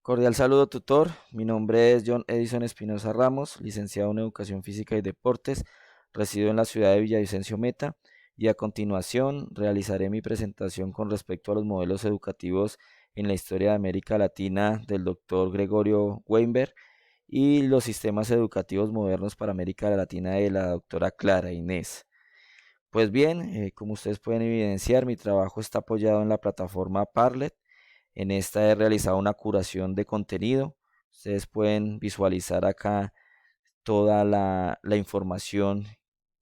Cordial saludo, tutor. Mi nombre es John Edison Espinosa Ramos, licenciado en Educación Física y Deportes. Resido en la ciudad de Villavicencio Meta y a continuación realizaré mi presentación con respecto a los modelos educativos en la historia de América Latina del doctor Gregorio Weinberg y los sistemas educativos modernos para América Latina de la doctora Clara Inés. Pues bien, como ustedes pueden evidenciar, mi trabajo está apoyado en la plataforma Parlet. En esta he realizado una curación de contenido. Ustedes pueden visualizar acá toda la información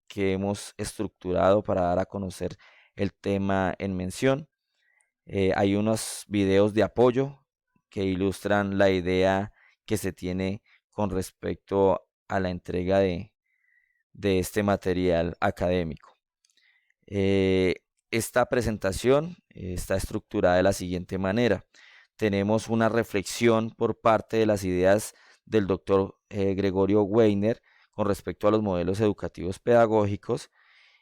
que hemos estructurado para dar a conocer el tema en mención. Hay unos videos de apoyo que ilustran la idea que se tiene con respecto a la entrega de este material académico. Esta presentación está estructurada de la siguiente manera. Tenemos una reflexión por parte de las ideas del doctor Gregorio Weiner con respecto a los modelos educativos pedagógicos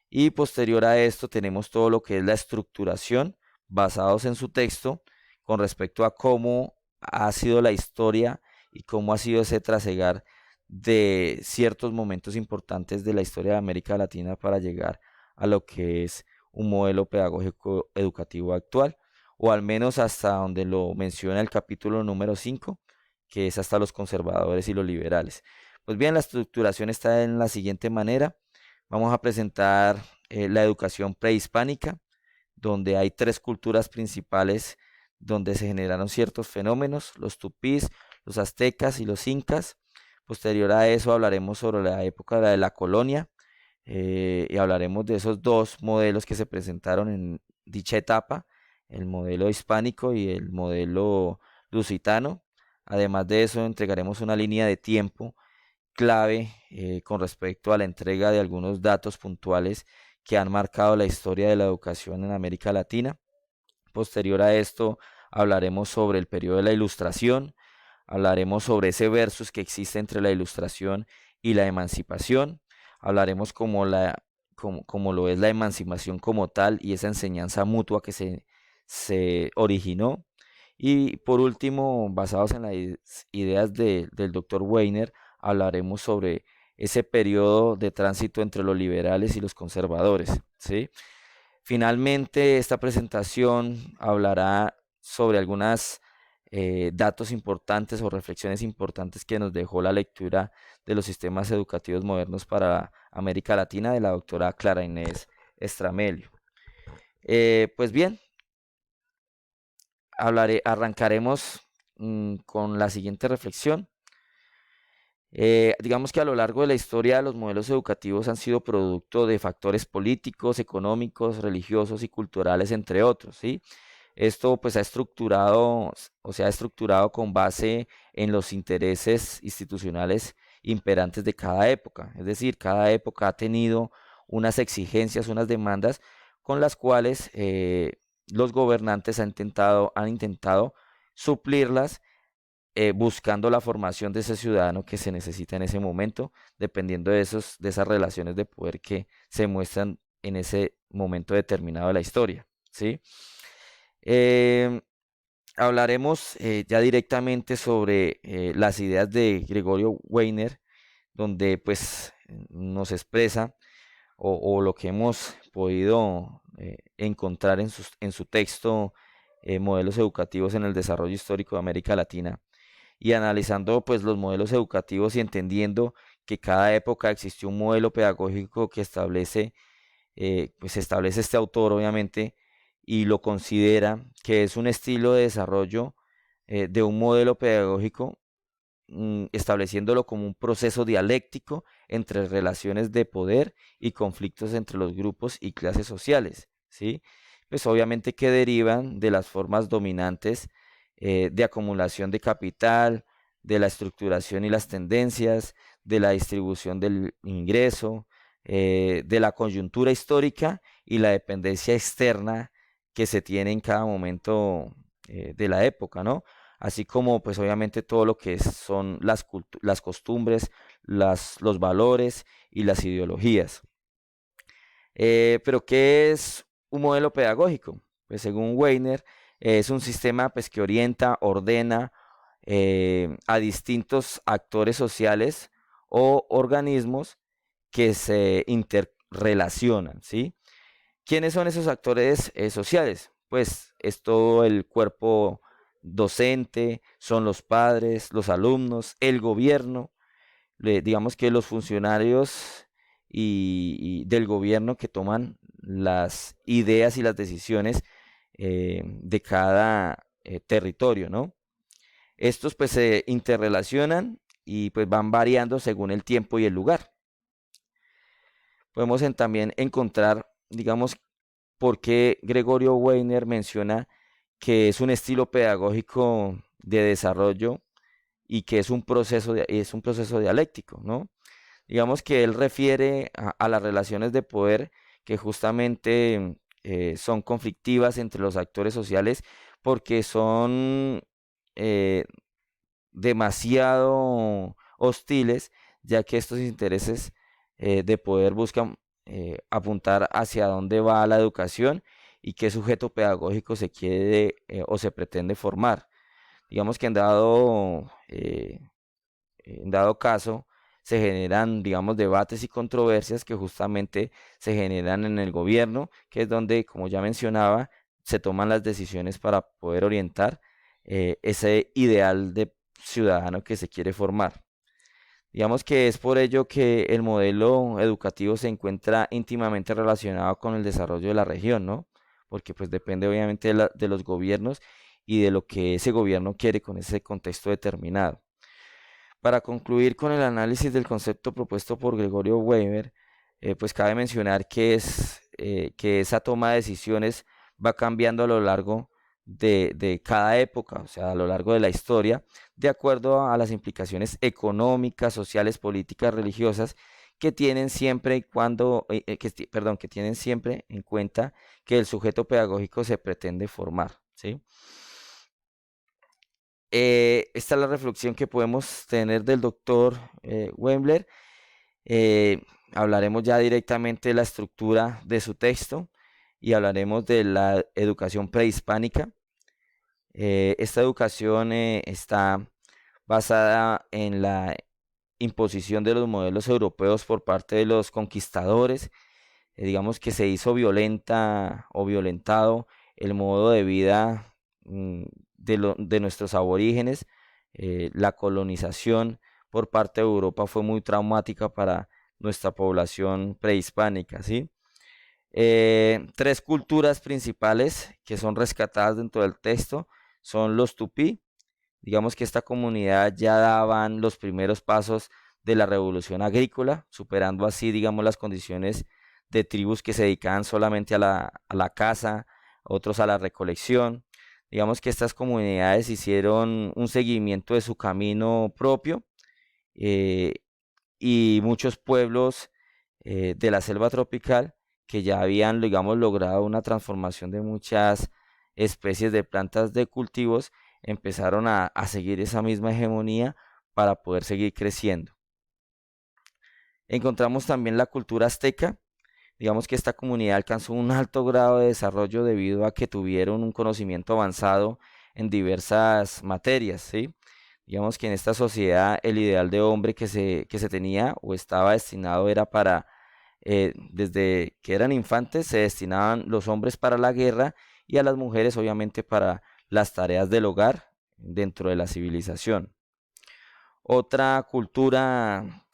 y posterior a esto tenemos todo lo que es la estructuración basados en su texto con respecto a cómo ha sido la historia y cómo ha sido ese trasegar de ciertos momentos importantes de la historia de América Latina para llegar a lo que es un modelo pedagógico educativo actual, o al menos hasta donde lo menciona el capítulo número 5, que es hasta los conservadores y los liberales. Pues bien, la estructuración está en la siguiente manera. Vamos a presentar la educación prehispánica, donde hay tres culturas principales donde se generaron ciertos fenómenos, los tupís, los aztecas y los incas. Posterior a eso hablaremos sobre la época de la colonia y hablaremos de esos dos modelos que se presentaron en dicha etapa, el modelo hispánico y el modelo lusitano. Además de eso, entregaremos una línea de tiempo clave con respecto a la entrega de algunos datos puntuales que han marcado la historia de la educación en América Latina. Posterior a esto, hablaremos sobre el periodo de la Ilustración, hablaremos sobre ese versus que existe entre la Ilustración y la emancipación, hablaremos como lo es la emancipación como tal y esa enseñanza mutua que se originó. Y por último, basados en las ideas del doctor Weiner, hablaremos sobre ese periodo de tránsito entre los liberales y los conservadores, ¿sí? Finalmente, esta presentación hablará sobre algunos datos importantes o reflexiones importantes que nos dejó la lectura de los sistemas educativos modernos para América Latina de la doctora Clara Inés Estramelio. Pues bien, arrancaremos con la siguiente reflexión. Digamos que a lo largo de la historia los modelos educativos han sido producto de factores políticos, económicos, religiosos y culturales, entre otros, ¿sí? Esto pues ha estructurado o se ha estructurado con base en los intereses institucionales imperantes de cada época. Es decir, cada época ha tenido unas exigencias, unas demandas con las cuales los gobernantes han intentado suplirlas buscando la formación de ese ciudadano que se necesita en ese momento, dependiendo de esas relaciones de poder que se muestran en ese momento determinado de la historia, ¿sí? Eh, Hablaremos ya directamente sobre las ideas de Gregorio Weiner, donde pues nos expresa o lo que hemos podido encontrar en su texto, Modelos educativos en el desarrollo histórico de América Latina, y analizando pues los modelos educativos y entendiendo que cada época existió un modelo pedagógico que pues establece este autor obviamente y lo considera que es un estilo de desarrollo de un modelo pedagógico, estableciéndolo como un proceso dialéctico entre relaciones de poder y conflictos entre los grupos y clases sociales, ¿sí? Pues obviamente que derivan de las formas dominantes de acumulación de capital, de la estructuración y las tendencias, de la distribución del ingreso, de la coyuntura histórica y la dependencia externa que se tiene en cada momento de la época, ¿no? Así como pues obviamente todo lo que son las costumbres, los valores y las ideologías. Pero ¿qué es un modelo pedagógico? Pues según Weiner, es un sistema pues, que orienta, ordena a distintos actores sociales o organismos que se interrelacionan, ¿sí? ¿Quiénes son esos actores sociales? Pues es todo el cuerpo docente, son los padres, los alumnos, el gobierno, digamos que los funcionarios y del gobierno que toman las ideas y las decisiones de cada territorio, ¿no? Estos pues se interrelacionan y pues van variando según el tiempo y el lugar. Podemos también encontrar, digamos, por qué Gregorio Weiner menciona que es un estilo pedagógico de desarrollo y que es un proceso dialéctico, ¿no? Digamos que él refiere a las relaciones de poder que justamente son conflictivas entre los actores sociales porque son eh, demasiado hostiles, ya que estos intereses de poder buscan apuntar hacia dónde va la educación y qué sujeto pedagógico se quiere o se pretende formar. Digamos que en dado caso, se generan, digamos, debates y controversias que justamente se generan en el gobierno, que es donde, como ya mencionaba, se toman las decisiones para poder orientar ese ideal de ciudadano que se quiere formar. Digamos que es por ello que el modelo educativo se encuentra íntimamente relacionado con el desarrollo de la región, ¿no? Porque pues depende obviamente de los gobiernos y de lo que ese gobierno quiere con ese contexto determinado. Para concluir con el análisis del concepto propuesto por Gregorio Weber, pues cabe mencionar que esa toma de decisiones va cambiando a lo largo de cada época, o sea, a lo largo de la historia, de acuerdo a las implicaciones económicas, sociales, políticas, religiosas que tienen siempre que tienen siempre en cuenta que el sujeto pedagógico se pretende formar, ¿sí? Esta es la reflexión que podemos tener del doctor Wembler. Eh, Hablaremos ya directamente de la estructura de su texto y hablaremos de la educación prehispánica. Esta educación está basada en la imposición de los modelos europeos por parte de los conquistadores. Digamos que se hizo violenta o violentado el modo de vida de nuestros aborígenes. La colonización por parte de Europa fue muy traumática para nuestra población prehispánica, ¿sí? Tres culturas principales que son rescatadas dentro del texto son los tupí. Digamos que esta comunidad ya daban los primeros pasos de la revolución agrícola, superando así, digamos, las condiciones de tribus que se dedicaban solamente a la caza, otros a la recolección. Digamos que estas comunidades hicieron un seguimiento de su camino propio eh, y muchos pueblos de la selva tropical que ya habían, digamos, logrado una transformación de muchas especies de plantas de cultivos, empezaron a seguir esa misma hegemonía para poder seguir creciendo. Encontramos también la cultura azteca. Digamos que esta comunidad alcanzó un alto grado de desarrollo debido a que tuvieron un conocimiento avanzado en diversas materias, ¿sí? Digamos que en esta sociedad el ideal de hombre que se tenía o estaba destinado era para, desde que eran infantes, se destinaban los hombres para la guerra y a las mujeres obviamente para las tareas del hogar dentro de la civilización. Otra cultura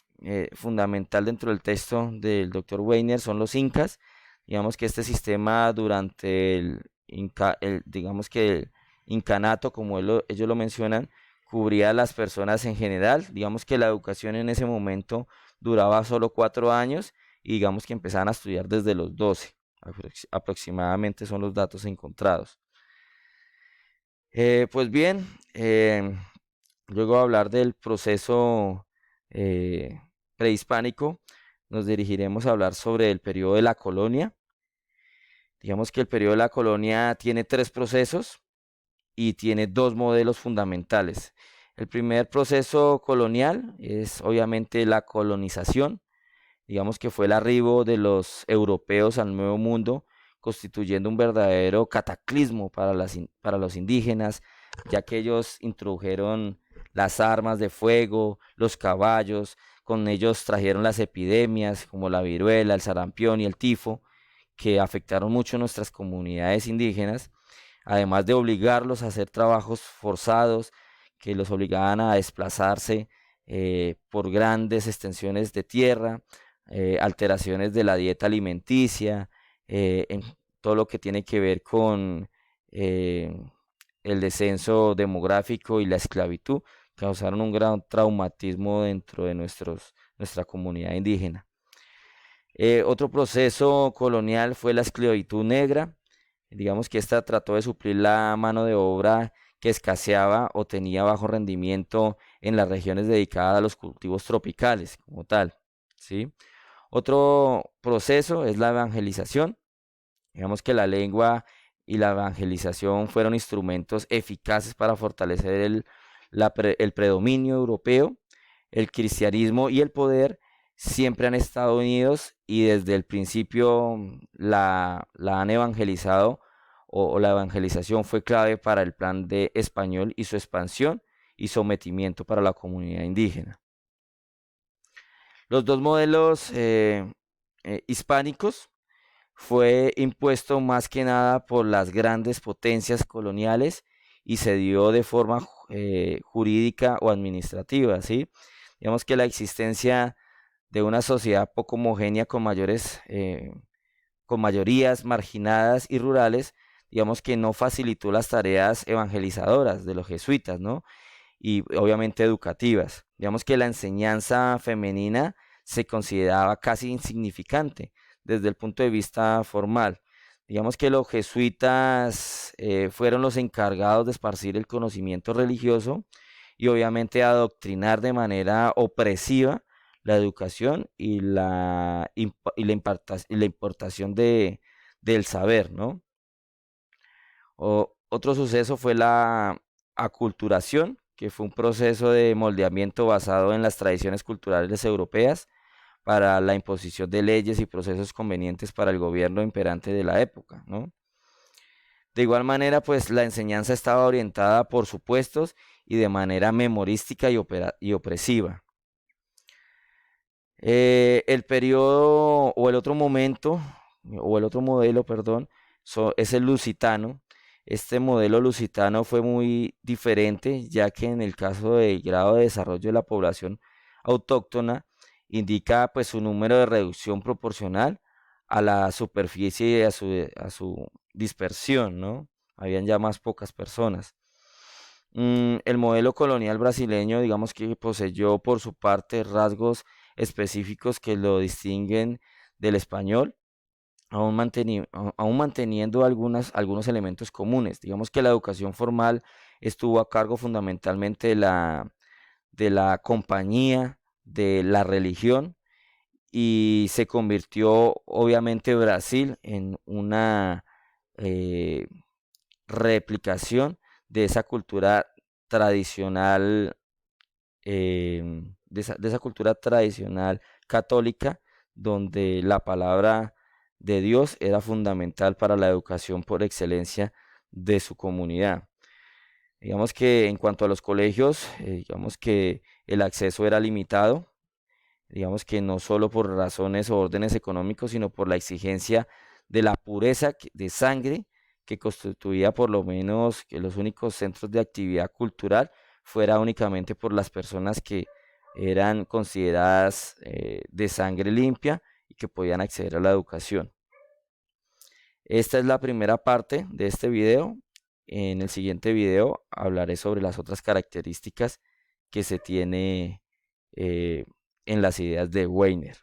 fundamental dentro del texto del doctor Weiner son los incas. Digamos que este sistema durante digamos que el incanato, como ellos lo mencionan, cubría a las personas en general. Digamos que la educación en ese momento duraba solo 4 años y digamos que empezaban a estudiar desde los 12, aproximadamente son los datos encontrados. Pues bien, luego de hablar del proceso eh, prehispánico, nos dirigiremos a hablar sobre el periodo de la colonia. Digamos que el periodo de la colonia tiene tres procesos y tiene dos modelos fundamentales. El primer proceso colonial es obviamente la colonización. Digamos que fue el arribo de los europeos al Nuevo Mundo, constituyendo un verdadero cataclismo para los indígenas, ya que ellos introdujeron las armas de fuego, los caballos, con ellos trajeron las epidemias como la viruela, el sarampión y el tifo, que afectaron mucho nuestras comunidades indígenas, además de obligarlos a hacer trabajos forzados que los obligaban a desplazarse por grandes extensiones de tierra, alteraciones de la dieta alimenticia, en todo lo que tiene que ver con eh, el descenso demográfico y la esclavitud, causaron un gran traumatismo dentro de nuestra comunidad indígena. Otro proceso colonial fue la esclavitud negra. Digamos que esta trató de suplir la mano de obra que escaseaba o tenía bajo rendimiento en las regiones dedicadas a los cultivos tropicales como tal, ¿sí? Otro proceso es la evangelización. Digamos que la lengua y la evangelización fueron instrumentos eficaces para fortalecer el predominio europeo. El cristianismo y el poder siempre han estado unidos y desde el principio la han evangelizado o la evangelización fue clave para el plan de español y su expansión y sometimiento para la comunidad indígena. Los dos modelos hispánicos fue impuesto más que nada por las grandes potencias coloniales y se dio de forma jurídica o administrativa, ¿sí? Digamos que la existencia de una sociedad poco homogénea con mayorías marginadas y rurales, digamos que no facilitó las tareas evangelizadoras de los jesuitas, ¿no? Y obviamente educativas. Digamos que la enseñanza femenina se consideraba casi insignificante desde el punto de vista formal. Digamos que los jesuitas fueron los encargados de esparcir el conocimiento religioso y obviamente adoctrinar de manera opresiva la educación y la importación del saber, ¿no? Otro suceso fue la aculturación, que fue un proceso de moldeamiento basado en las tradiciones culturales europeas para la imposición de leyes y procesos convenientes para el gobierno imperante de la época, ¿no? De igual manera, pues la enseñanza estaba orientada por supuestos y de manera memorística y opresiva. El periodo o el otro momento, o el otro modelo, perdón, es el lusitano. Este modelo lusitano fue muy diferente, ya que en el caso del grado de desarrollo de la población autóctona, indica pues su número de reducción proporcional a la superficie y a su dispersión, ¿no? Habían ya más pocas personas. El modelo colonial brasileño, digamos que poseyó por su parte rasgos específicos que lo distinguen del español, aún manteniendo algunos elementos comunes. Digamos que la educación formal estuvo a cargo fundamentalmente de la compañía, de la religión, y se convirtió obviamente Brasil en una eh, replicación de esa cultura tradicional, de esa cultura tradicional católica, donde la palabra de Dios era fundamental para la educación por excelencia de su comunidad. Digamos que en cuanto a los colegios, digamos que el acceso era limitado, digamos que no solo por razones o órdenes económicos, sino por la exigencia de la pureza de sangre que constituía por lo menos que los únicos centros de actividad cultural fuera únicamente por las personas que eran consideradas de sangre limpia y que podían acceder a la educación. Esta es la primera parte de este video. En el siguiente video hablaré sobre las otras características que se tiene en las ideas de Weiner.